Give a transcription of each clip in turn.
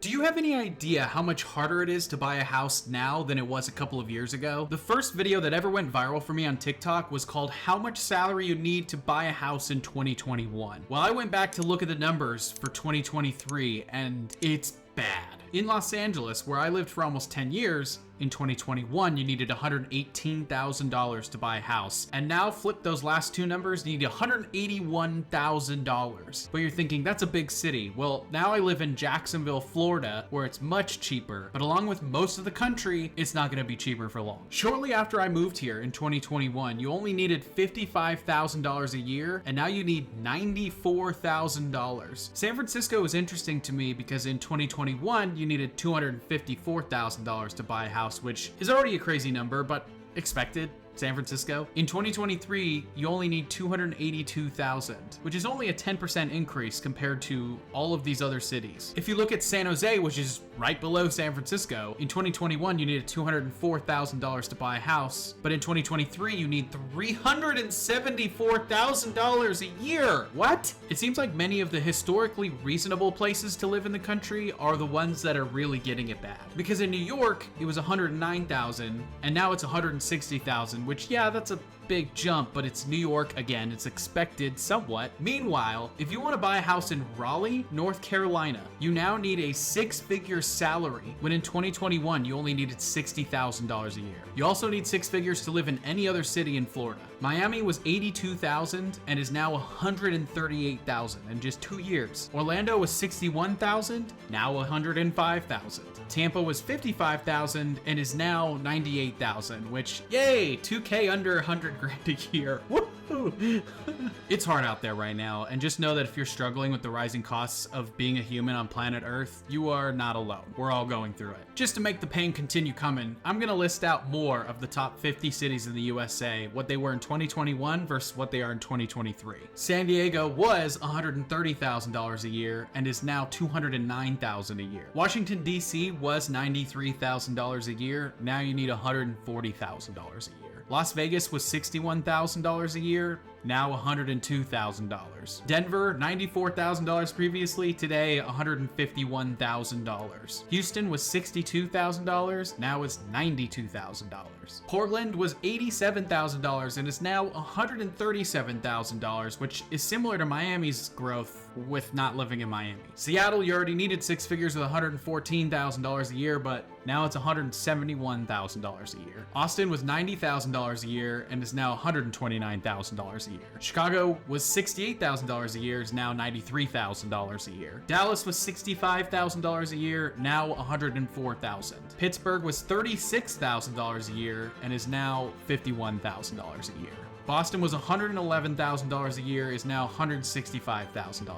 Do you have any idea how much harder it is to buy a house now than it was a couple of years ago? The first video that ever went viral for me on TikTok was called How Much Salary You Need to Buy a House in 2021. Well, I went back to look at the numbers for 2023 and it's bad. In Los Angeles, where I lived for almost 10 years, in 2021, you needed $118,000 to buy a house. And now flip those last two numbers, you need $181,000. But you're thinking, that's a big city. Well, now I live in Jacksonville, Florida, where it's much cheaper. But along with most of the country, it's not gonna be cheaper for long. Shortly after I moved here in 2021, you only needed $55,000 a year, and now you need $94,000. San Francisco is interesting to me because in 2021, you needed $254,000 to buy a house, which is already a crazy number, but expected. San Francisco. In 2023, you only need $282,000, which is only a 10% increase compared to all of these other cities. If you look at San Jose, which is right below San Francisco, in 2021, you needed $204,000 to buy a house, but in 2023, you need $374,000 a year. What? It seems like many of the historically reasonable places to live in the country are the ones that are really getting it bad. Because in New York, it was $109,000, and now it's $160,000. Which, yeah, that's a big jump, but it's New York. Again, it's expected somewhat. Meanwhile, if you want to buy a house in Raleigh, North Carolina, you now need a six-figure salary, when in 2021, you only needed $60,000 a year. You also need six figures to live in any other city in Florida. Miami was $82,000 and is now $138,000 in just 2 years. Orlando was $61,000, now $105,000. Tampa was $55,000 and is now $98,000, which, yay, 2K under 100 grand a year. Woohoo! It's hard out there right now, and just know that if you're struggling with the rising costs of being a human on planet Earth, you are not alone. We're all going through it. Just to make the pain continue coming, I'm gonna list out more of the top 50 cities in the USA, what they were in 2021 versus what they are in 2023. San Diego was $130,000 a year and is now $209,000 a year. Washington, D.C. was $93,000 a year. Now you need $140,000 a year. Las Vegas was $61,000 a year, now $102,000. Denver, $94,000 previously, today $151,000. Houston was $62,000, now it's $92,000. Portland was $87,000 and is now $137,000, which is similar to Miami's growth with not living in Miami. Seattle, you already needed six figures with $114,000 a year, but now it's $171,000 a year. Austin was $90,000 a year and is now $129,000 a year. Chicago was $68,000 a year, is now $93,000 a year. Dallas was $65,000 a year, now $104,000. Pittsburgh was $36,000 a year and is now $51,000 a year. Boston was $111,000 a year, is now $165,000 a year.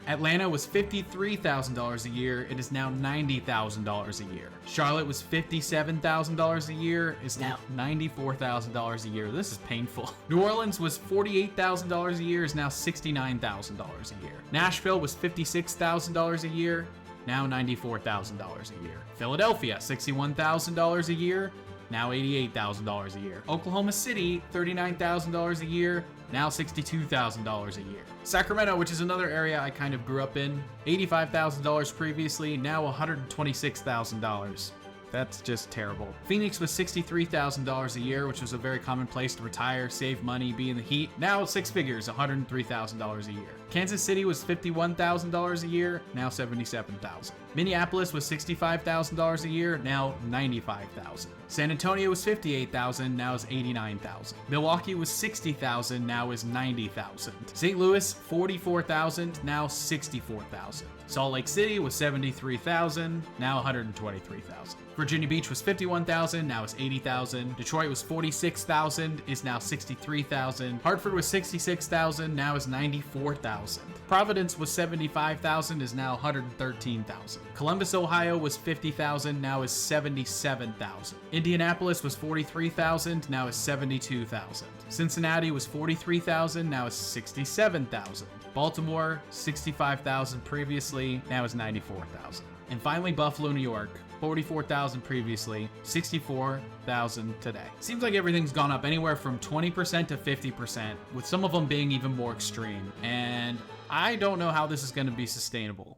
Atlanta was $53,000 a year, it is now $90,000 a year. Charlotte was $57,000 a year, is now $94,000 a year. This is painful. New Orleans was $48,000 a year, is now $69,000 a year. Nashville was $56,000 a year, now $94,000 a year. Philadelphia, $61,000 a year, now $88,000 a year. Oklahoma City, $39,000 a year, now $62,000 a year. Sacramento, which is another area I kind of grew up in, $85,000 previously, now $126,000. That's just terrible. Phoenix was $63,000 a year, which was a very common place to retire, save money, be in the heat. Now six figures, $103,000 a year. Kansas City was $51,000 a year, now $77,000. Minneapolis was $65,000 a year, now $95,000. San Antonio was $58,000, now is $89,000. Milwaukee was $60,000, now is $90,000. St. Louis, $44,000, now $64,000. Salt Lake City was $73,000, now $123,000. Virginia Beach was $51,000, now is $80,000. Detroit was $46,000, is now $63,000. Hartford was $66,000, now is $94,000. Providence was $75,000, is now $113,000. Columbus, Ohio was $50,000, now is $77,000. Indianapolis was $43,000, now is $72,000. Cincinnati was $43,000, now is $67,000. Baltimore, $65,000 previously, now is $94,000. And finally, Buffalo, New York, $44,000 previously, $64,000 today. Seems like everything's gone up anywhere from 20% to 50%, with some of them being even more extreme. And I don't know how this is going to be sustainable.